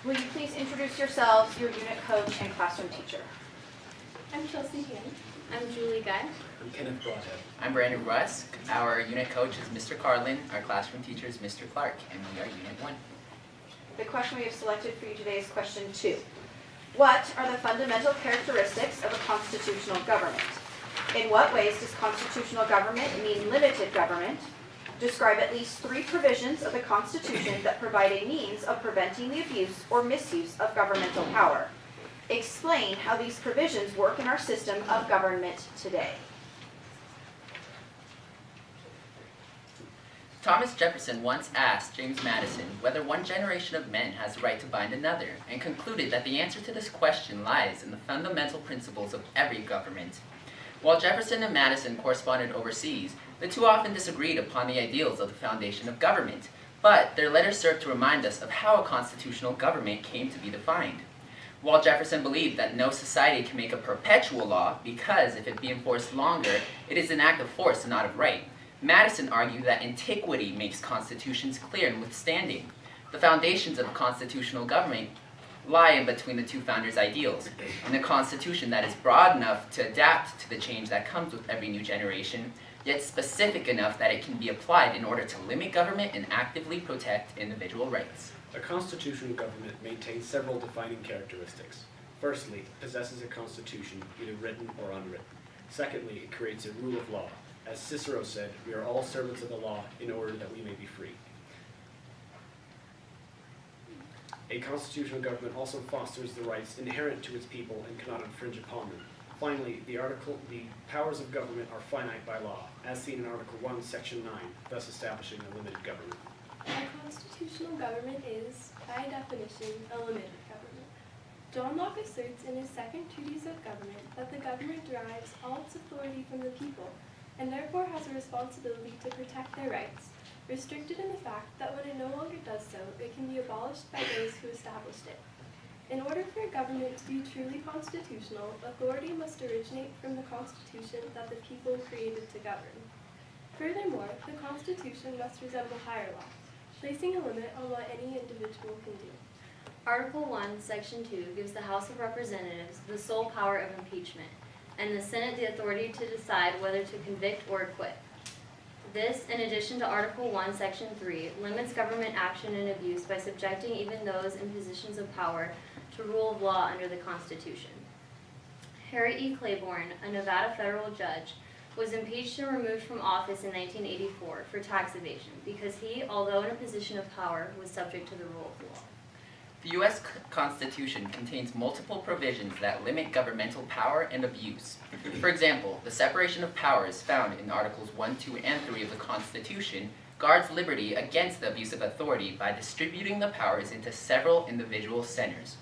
Will you please introduce yourselves, your unit coach, and classroom teacher? I'm Chelsea Han. I'm Julie Guy. I'm Kenneth Broadhead. I'm Brandon Rusk. Our unit coach is Mr. Carlin. Our classroom teacher is Mr. Clark, and we are Unit 1. The question we have selected for you today is question 2. What are the fundamental characteristics of a constitutional government? In what ways does constitutional government mean limited government? Describe at least 3 provisions of the Constitution that provide a means of preventing the abuse or misuse of governmental power. Explain how these provisions work in our system of government today. Thomas Jefferson once asked James Madison whether one generation of men has the right to bind another, and concluded that the answer to this question lies in the fundamental principles of every government. While Jefferson and Madison corresponded overseas, the two often disagreed upon the ideals of the foundation of government, but their letters serve to remind us of how a constitutional government came to be defined. While Jefferson believed that no society can make a perpetual law because if it be enforced longer, it is an act of force and not of right, Madison argued that antiquity makes constitutions clear and withstanding. The foundations of a constitutional government lie in between the two founders' ideals, in a constitution that is broad enough to adapt to the change that comes with every new generation, yet specific enough that it can be applied in order to limit government and actively protect individual rights. A constitutional government maintains several defining characteristics. Firstly, it possesses a constitution, either written or unwritten. Secondly, it creates a rule of law. As Cicero said, we are all servants of the law in order that we may be free. A constitutional government also fosters the rights inherent to its people and cannot infringe upon them. Finally, the powers of government are finite by law, as seen in Article 1, Section 9, thus establishing a limited government. A constitutional government is, by definition, a limited government. John Locke asserts in his second treatise of government that the government derives all its authority from the people, and therefore has a responsibility to protect their rights, restricted in the fact that when it no longer does so, it can be abolished by those who established it. In order for a government to be truly constitutional, authority must originate from the Constitution that the people created to govern. Furthermore, the Constitution must resemble higher law, placing a limit on what any individual can do. Article 1, Section 2 gives the House of Representatives the sole power of impeachment, and the Senate the authority to decide whether to convict or acquit. This, in addition to Article 1, Section 3, limits government action and abuse by subjecting even those in positions of power to rule of law under the Constitution. Harry E. Claiborne, a Nevada federal judge, was impeached and removed from office in 1984 for tax evasion because he, although in a position of power, was subject to the rule of law. The U.S. Constitution contains multiple provisions that limit governmental power and abuse. For example, the separation of powers found in Articles 1, 2, and 3 of the Constitution guards liberty against the abuse of authority by distributing the powers into several individual centers.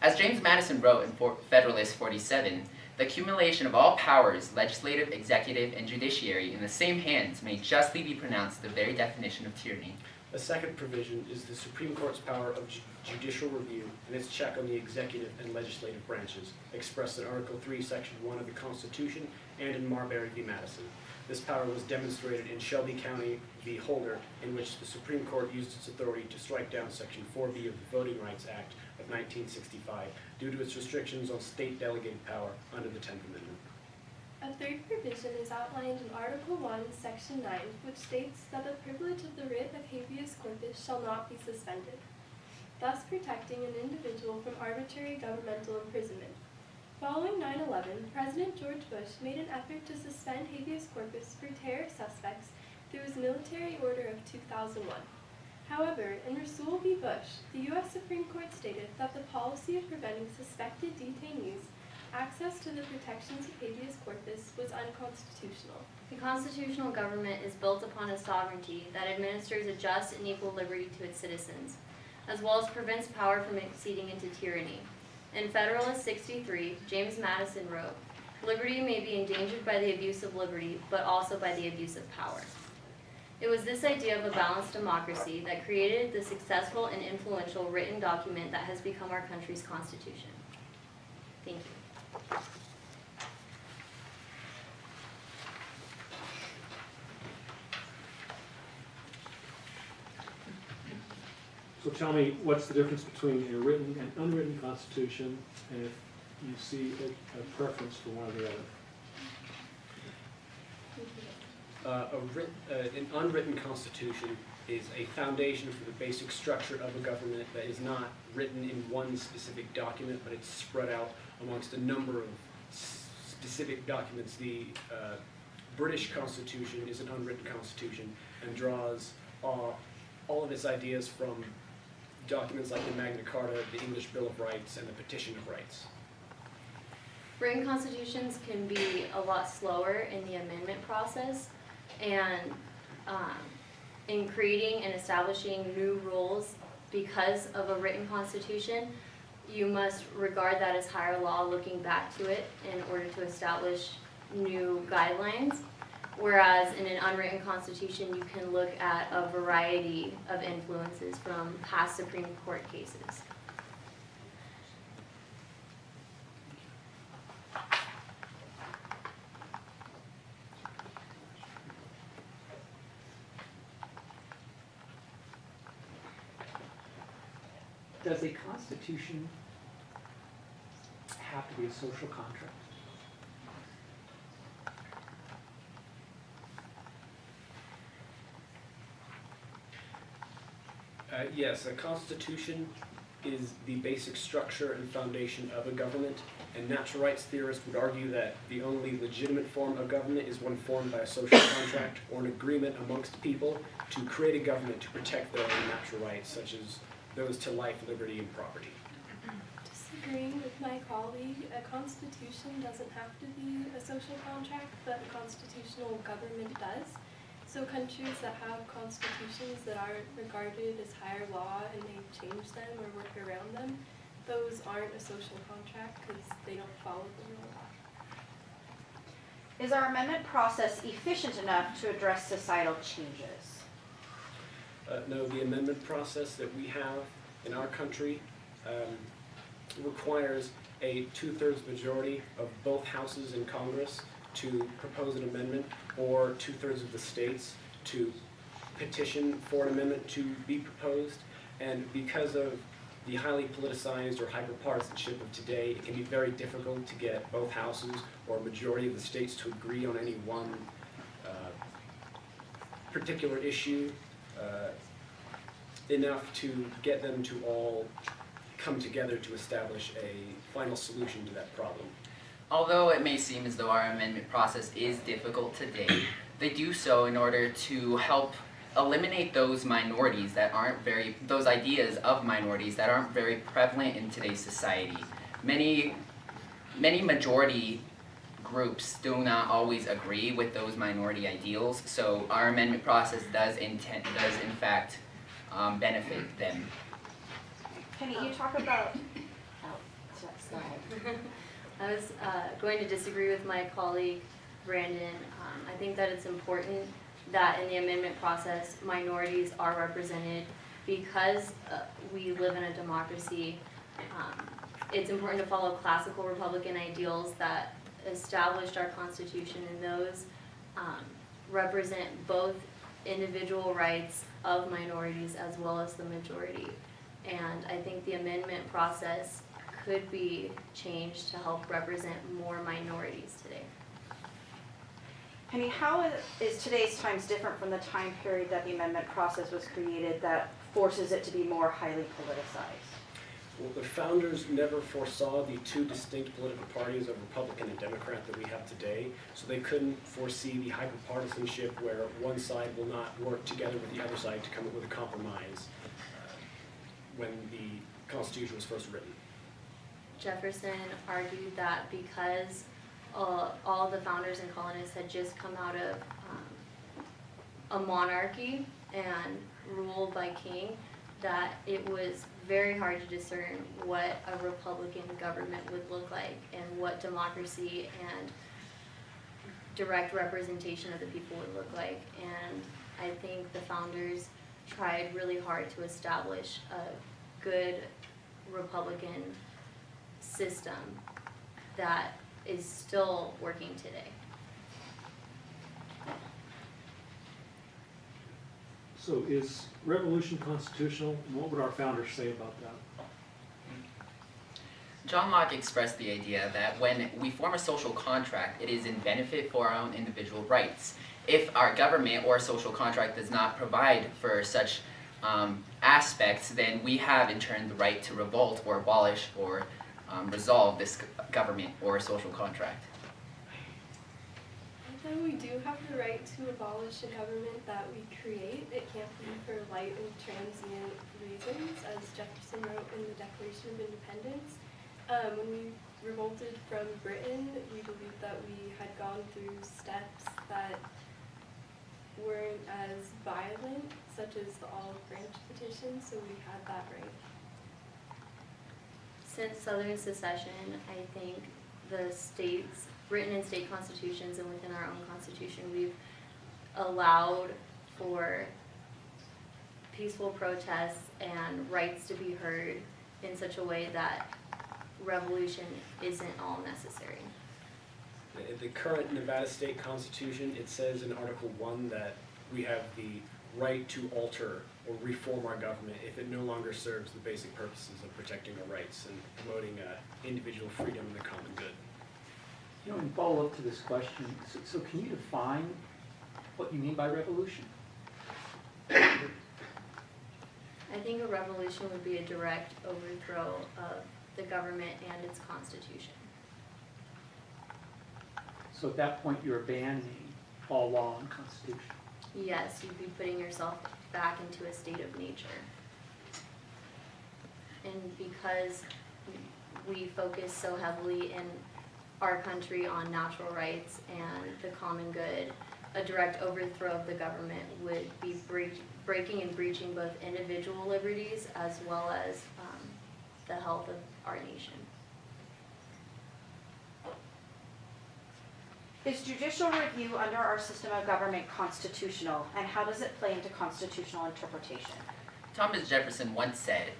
As James Madison wrote in Federalist 47, the accumulation of all powers, legislative, executive, and judiciary, in the same hands may justly be pronounced the very definition of tyranny. A second provision is the Supreme Court's power of judicial review and its check on the executive and legislative branches, expressed in Article 3, Section 1 of the Constitution and in Marbury v. Madison. This power was demonstrated in Shelby County v. Holder, in which the Supreme Court used its authority to strike down Section 4B of the Voting Rights Act of 1965 due to its restrictions on state delegated power under the 10th Amendment. A third provision is outlined in Article 1, Section 9, which states that the privilege of the writ of habeas corpus shall not be suspended, thus protecting an individual from arbitrary governmental imprisonment. Following 9/11, President George Bush made an effort to suspend habeas corpus for terror suspects through his military order of 2001. However, in Rehearsal v. Bush, the U.S. Supreme Court stated that the policy of preventing suspected detainees access to the protections of habeas corpus was unconstitutional. The constitutional government is built upon a sovereignty that administers a just and equal liberty to its citizens, as well as prevents power from exceeding into tyranny. In Federalist 63, James Madison wrote, "Liberty may be endangered by the abuse of liberty, but also by the abuse of power." It was this idea of a balanced democracy that created the successful and influential written document that has become our country's Constitution. Thank you. So tell me what's the difference between a written and unwritten constitution, and if you see a preference for one or the other? An unwritten constitution is a foundation for the basic structure of a government that is not written in one specific document, but it's spread out amongst a number of specific documents. The British Constitution is an unwritten constitution and draws all of its ideas from documents like the Magna Carta, the English Bill of Rights, and the Petition of Rights. Written constitutions can be a lot slower in the amendment process, and in creating and establishing new rules because of a written constitution, you must regard that as higher law looking back to it in order to establish new guidelines. Whereas in an unwritten constitution, you can look at a variety of influences from past Supreme Court cases. Does a constitution have to be a social contract? Yes, a constitution is the basic structure and foundation of a government, and natural rights theorists would argue that the only legitimate form of government is one formed by a social contract or an agreement amongst people to create a government to protect their own natural rights, such as those to life, liberty, and property. Disagreeing with my colleague, a constitution doesn't have to be a social contract, but a constitutional government does. So countries that have constitutions that are regarded as higher law and they change them or work around them, those aren't a social contract because they don't follow the rule. Is our amendment process efficient enough to address societal changes? No, the amendment process that we have in our country requires a 2/3 majority of both houses in Congress to propose an amendment, or 2/3 of the states to petition for an amendment to be proposed. And because of the highly politicized or hyper-partisanship of today, it can be very difficult to get both houses or a majority of the states to agree on any one particular issue enough to get them to all come together to establish a final solution to that problem. Although it may seem as though our amendment process is difficult today, they do so in order to help eliminate those minorities that aren't very, those ideas of minorities that aren't very prevalent in today's society. Many majority groups do not always agree with those minority ideals, so our amendment process does in fact benefit them. Penny, you talk about, go ahead. I was going to disagree with my colleague, Brandon. I think that it's important that in the amendment process, minorities are represented because we live in a democracy. It's important to follow classical Republican ideals that established our Constitution, and those represent both individual rights of minorities as well as the majority. And I think the amendment process could be changed to help represent more minorities today. Penny, how is today's times different from the time period that the amendment process was created that forces it to be more highly politicized? Well, the founders never foresaw the two distinct political parties of Republican and Democrat that we have today, so they couldn't foresee the hyperpartisanship where one side will not work together with the other side to come up with a compromise when the Constitution was first written. Jefferson argued that because all the founders and colonists had just come out of a monarchy and ruled by king, that it was very hard to discern what a Republican government would look like and what democracy and direct representation of the people would look like. And I think the founders tried really hard to establish a good Republican system that is still working today. So is revolution constitutional, and what would our founders say about that? John Locke expressed the idea that when we form a social contract, it is in benefit for our own individual rights. If our government or social contract does not provide for such aspects, then we have in turn the right to revolt or abolish or resolve this government or social contract. Although we do have the right to abolish a government that we create, it can't be for light and transient reasons, as Jefferson wrote in the Declaration of Independence. When we revolted from Britain, we believed that we had gone through steps that weren't as violent, such as the olive branch petition, so we had that right. Since Southern secession, I think the states, written in state constitutions and within our own constitution, we've allowed for peaceful protests and rights to be heard in such a way that revolution isn't all necessary. In the current Nevada State Constitution, it says in Article 1 that we have the right to alter or reform our government if it no longer serves the basic purposes of protecting our rights and promoting individual freedom and the common good. You know, in follow-up to this question, so can you define what you mean by revolution? I think a revolution would be a direct overthrow of the government and its constitution. So at that point, you're abandoning all law and constitution. Yes, you'd be putting yourself back into a state of nature. And because we focus so heavily in our country on natural rights and the common good, a direct overthrow of the government would be breaking and breaching both individual liberties as well as the health of our nation. Is judicial review under our system of government constitutional, and how does it play into constitutional interpretation? Thomas Jefferson once said,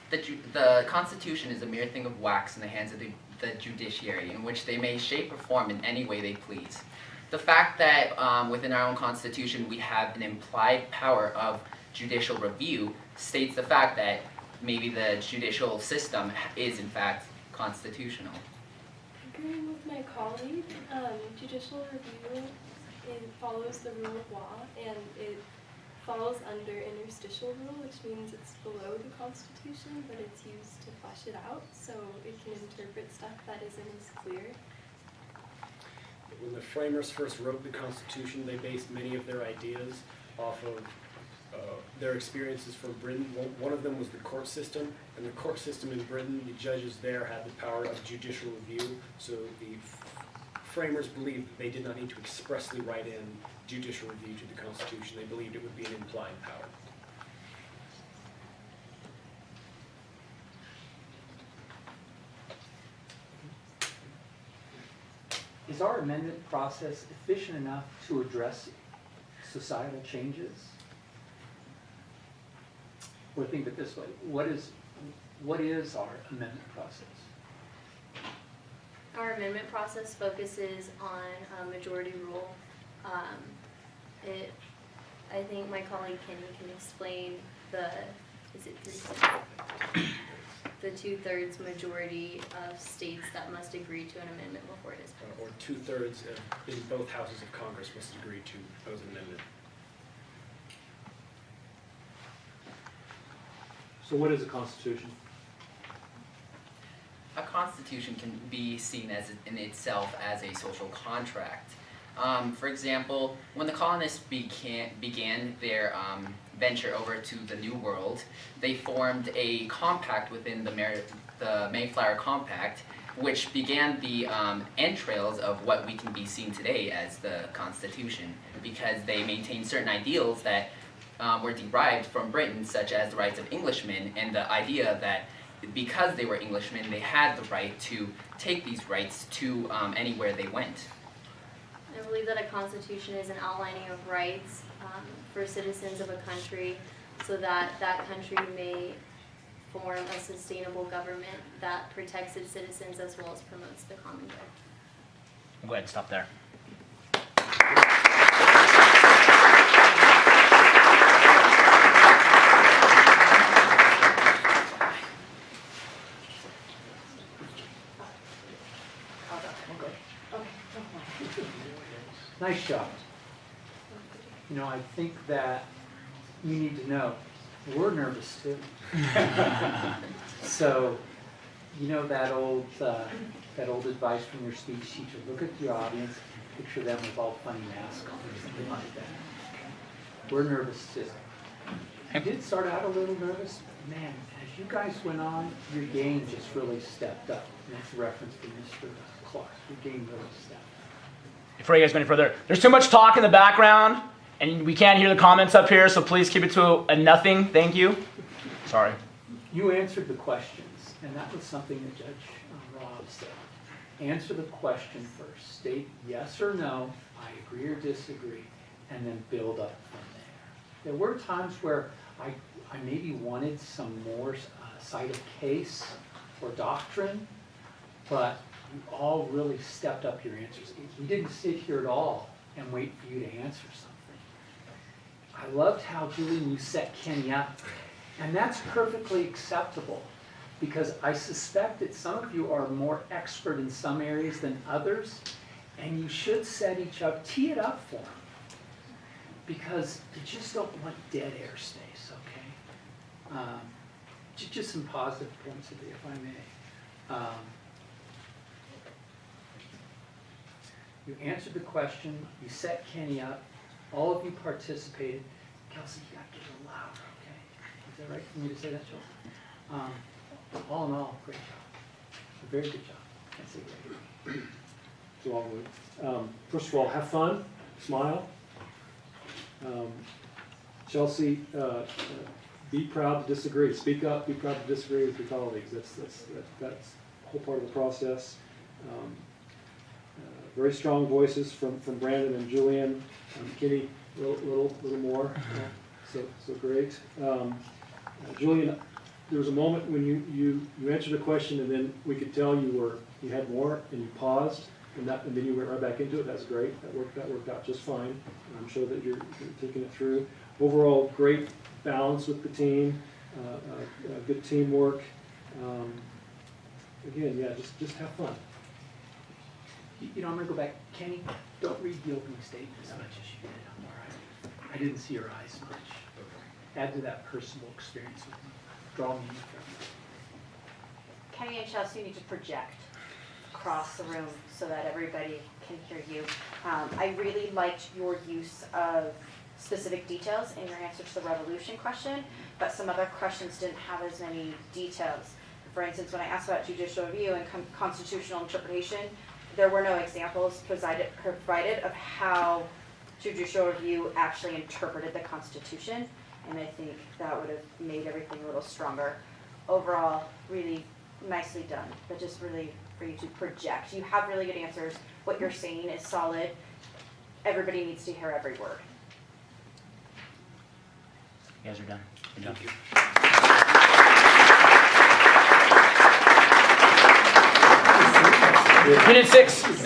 the Constitution is a mere thing of wax in the hands of the judiciary, in which they may shape or form in any way they please. The fact that within our own Constitution we have an implied power of judicial review states the fact that maybe the judicial system is in fact constitutional. Agreeing with my colleague, judicial review follows the rule of law, and it falls under interstitial rule, which means it's below the Constitution, but it's used to flesh it out, so it can interpret stuff that isn't as clear. When the framers first wrote the Constitution, they based many of their ideas off of their experiences from Britain. One of them was the court system, and the court system in Britain, the judges there had the power of judicial review, so the framers believed that they did not need to expressly write in judicial review to the Constitution. They believed it would be an implied power. Is our amendment process efficient enough to address societal changes? Or think of it this way, what is our amendment process? Our amendment process focuses on majority rule. I think my colleague Kenny can explain the 2/3 majority of states that must agree to an amendment before it is passed. Or 2/3 in both houses of Congress must agree to propose an amendment. So what is a constitution? A constitution can be seen as in itself as a social contract. For example, when the colonists began their venture over to the New World, they formed a compact within the Mayflower Compact, which began the entrails of what we can be seen today as the Constitution, because they maintained certain ideals that were derived from Britain, such as the rights of Englishmen, and the idea that because they were Englishmen, they had the right to take these rights to anywhere they went. I believe that a constitution is an outlining of rights for citizens of a country so that that country may form a sustainable government that protects its citizens as well as promotes the common good. Go ahead and stop there. Nice job. You know, I think that you need to know, we're nervous too. So, you know that old advice from your speech teacher, look at your audience, picture them with all funny masks on or something like that. We're nervous too. I did start out a little nervous, but man, as you guys went on, your game just really stepped up. And that's a reference to Mr. Clark. Your game really stepped up. Before you guys go any further, there's too much talk in the background, and we can't hear the comments up here, so please keep it to a nothing. Thank you. Sorry. You answered the questions, and that was something that Judge Rob said. Answer the question first. State yes or no, I agree or disagree, and then build up from there. There were times where I maybe wanted some more side of case or doctrine, but you all really stepped up your answers. We didn't sit here at all and wait for you to answer something. I loved how, Julian, you set Kenny up. And that's perfectly acceptable, because I suspect that some of you are more expert in some areas than others, and you should set each up, tee it up for them, because you just don't want dead air space, okay? Just some positive points of view, if I may. You answered the question, you set Kenny up, all of you participated. Kelsey, you got to get a little louder, okay? Is that right for me to say that, Joel? All in all, great job. A very good job. Can't say great. So all first of all, have fun, smile. Chelsea, be proud to disagree. Speak up. Be proud to disagree with your colleagues. That's a whole part of the process. Very strong voices from Brandon and Julian. Kitty, a little more. So great. Julian, there was a moment when you answered a question, and then we could tell you had more, and you paused, and then you went right back into it. That's great. That worked out just fine. I'm sure that you're taking it through. Overall, great balance with the team. Good teamwork. Again, yeah, just have fun. You know, I'm going to go back. Kenny, don't read the opening statement as much as you did. All right. I didn't see your eyes much. Add to that personal experience with me. Draw me in from it. Kenny and Chelsea need to project across the room so that everybody can hear you. I really liked your use of specific details in your answer to the revolution question, but some other questions didn't have as many details. For instance, when I asked about judicial review and constitutional interpretation, there were no examples provided of how judicial review actually interpreted the Constitution, and I think that would have made everything a little stronger. Overall, really nicely done, but just really for you to project. You have really good answers. What you're saying is solid. Everybody needs to hear every word. You guys are done. Good job. Thank you. Unit 6.